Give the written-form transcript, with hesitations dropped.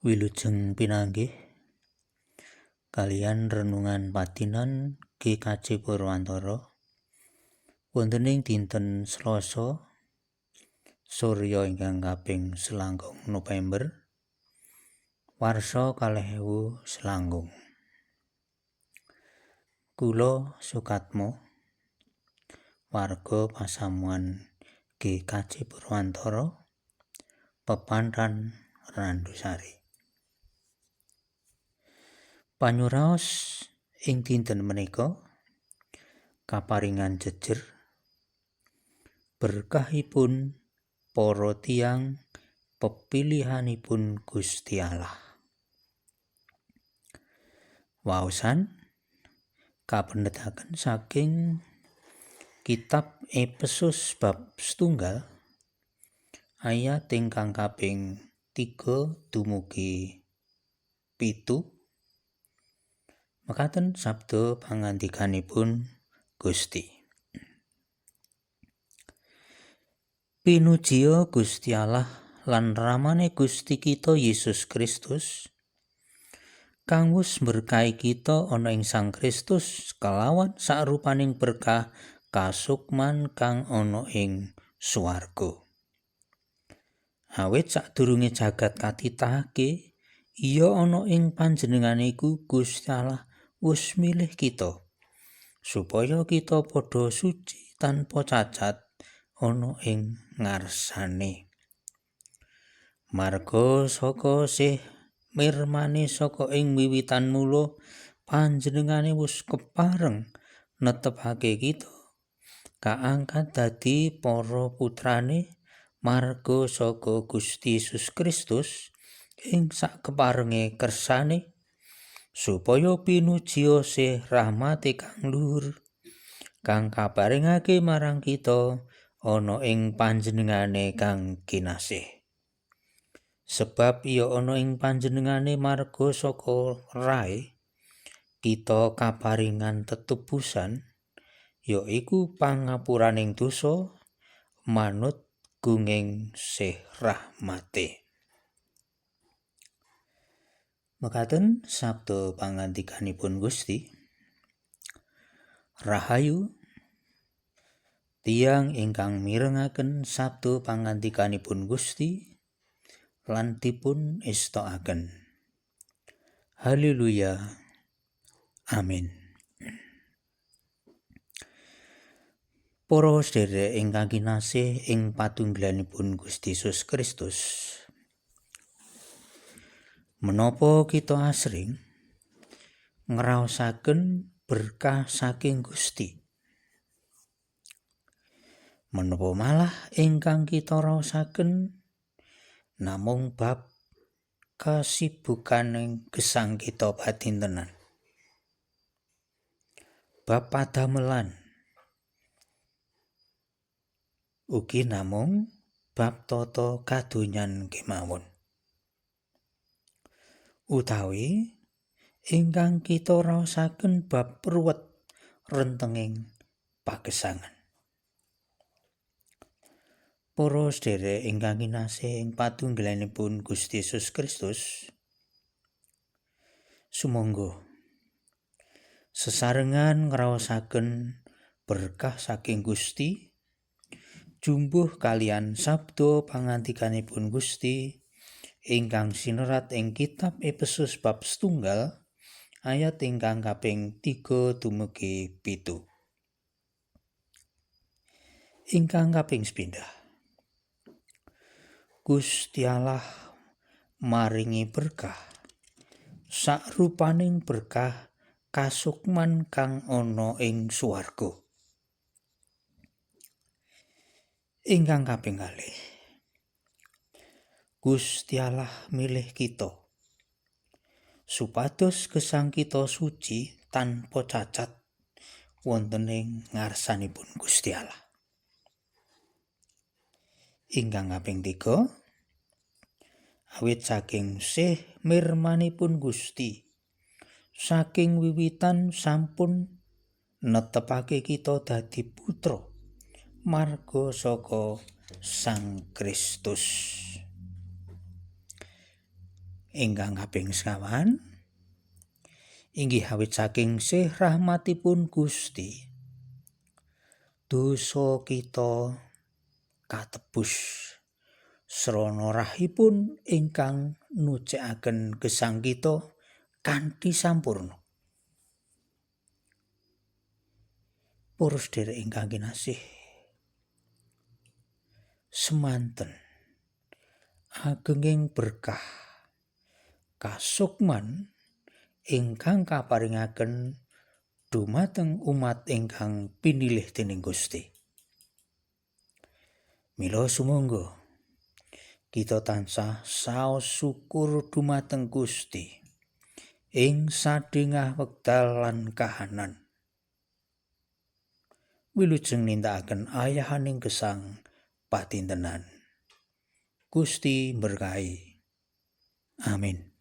Wilujeng pinanggih kaliyan renungan patinan GKJ Purwantara wonten ing dinten Selasa Surya ingkang kaping 9 November warsa 2020. Kula Sukatmo warga pasamuan GKJ Purwantara Pepanran Randusari. Panyuraos ing dinten menika kaparingan jejer berkahipun para tiyang pepilihanipun Gusti Allah. Waosan kapendhetaken saking kitab Efesus bab 1 ayat ingkang kaping 3 dumugi 7. Mekaten sabda pangandikanipun Gusti. Pinujia Gusti Allah lan ramane Gusti kita Yesus Kristus kang wis berkahi kita ana ing Sang Kristus kelawan sakrupaning berkah kasukman kang ana ing swarga. Awit sadurunge jagat katitahake iya ana ing panjenengane iku Gusti Allah wis milih kita supaya kita padha suci tanpa cacat ana ing ngarsane. Marga saka sih mirmane saka ing wiwitan mula panjenengane wis kepareng netepake kita kaangkat dadi para putrane marga saka Gusti Yesus Kristus ing sakeparenge kersane supaya pinujia sih rahmate kang luhur kang kaparingake marang kita ana ing panjenengane kang kinasih. Sebab iya ana ing panjenengane marga saka rae kita kaparingan tetebusan yaiku pangapuraning dosa manut gunging sih rahmate. Mekaten sabda pangandikanipun Gusti. Rahayu tiyang ingkang mirengaken sabda pangandikanipun Gusti lan dipun estokaken. Haleluya. Amin. Para sedherek ingkang kinasih ing patunggilanipun Gusti Yesus Kristus. Menapa kita asring ngraosaken berkah saking Gusti. Menapa malah ingkang kita raosaken namung bab kasibukaning gesang kita padintenan. Bab padamelan ugi namung bab tata kadonyan kemawon. Utawi ingkang kita raosaken bab ruwet rentenging pagesangan. Para sedherek ingkang kinasih ing patunggilanipun Gusti Yesus Kristus, sumangga sesarengan ngraosaken berkah saking Gusti jumbuh kalian sabda pangandikanipun Gusti ingkang sinerat ing kitab Efesus bab 1 ayat ingkang kaping 3 dumugi 7. Ingkang kaping 9. Gusti Allah maringi berkah sakrupaning berkah kasukman kang ana ing swarga. Ingkang kaping 8. Gusti Allah milih kita supados gesang kita suci tanpa cacat wonten ing ngarsanipun Gusti Allah. Ingkang kaping 3. Awit saking sih mirmanipun Gusti saking wiwitan sampun netepake kita dadi putra marga saka Sang Kristus. Ingkang kaping sekawan, inggih awit saking sih rahmatipun Gusti, dosa kita katebus srana rahipun ingkang nucikaken gesang kita kanthi sampurna. Para sedherek ingkang kinasih, semanten agenging berkah kasukman ingkang kaparingaken dumateng umat ingkang pinilih dening Gusti. Mila sumangga kita tansah saos syukur dumateng Gusti ing sadéngah wekdal lan kahanan. Wilujeng nindakaken ayahaning gesang patintenan. Gusti berkahi. Amin.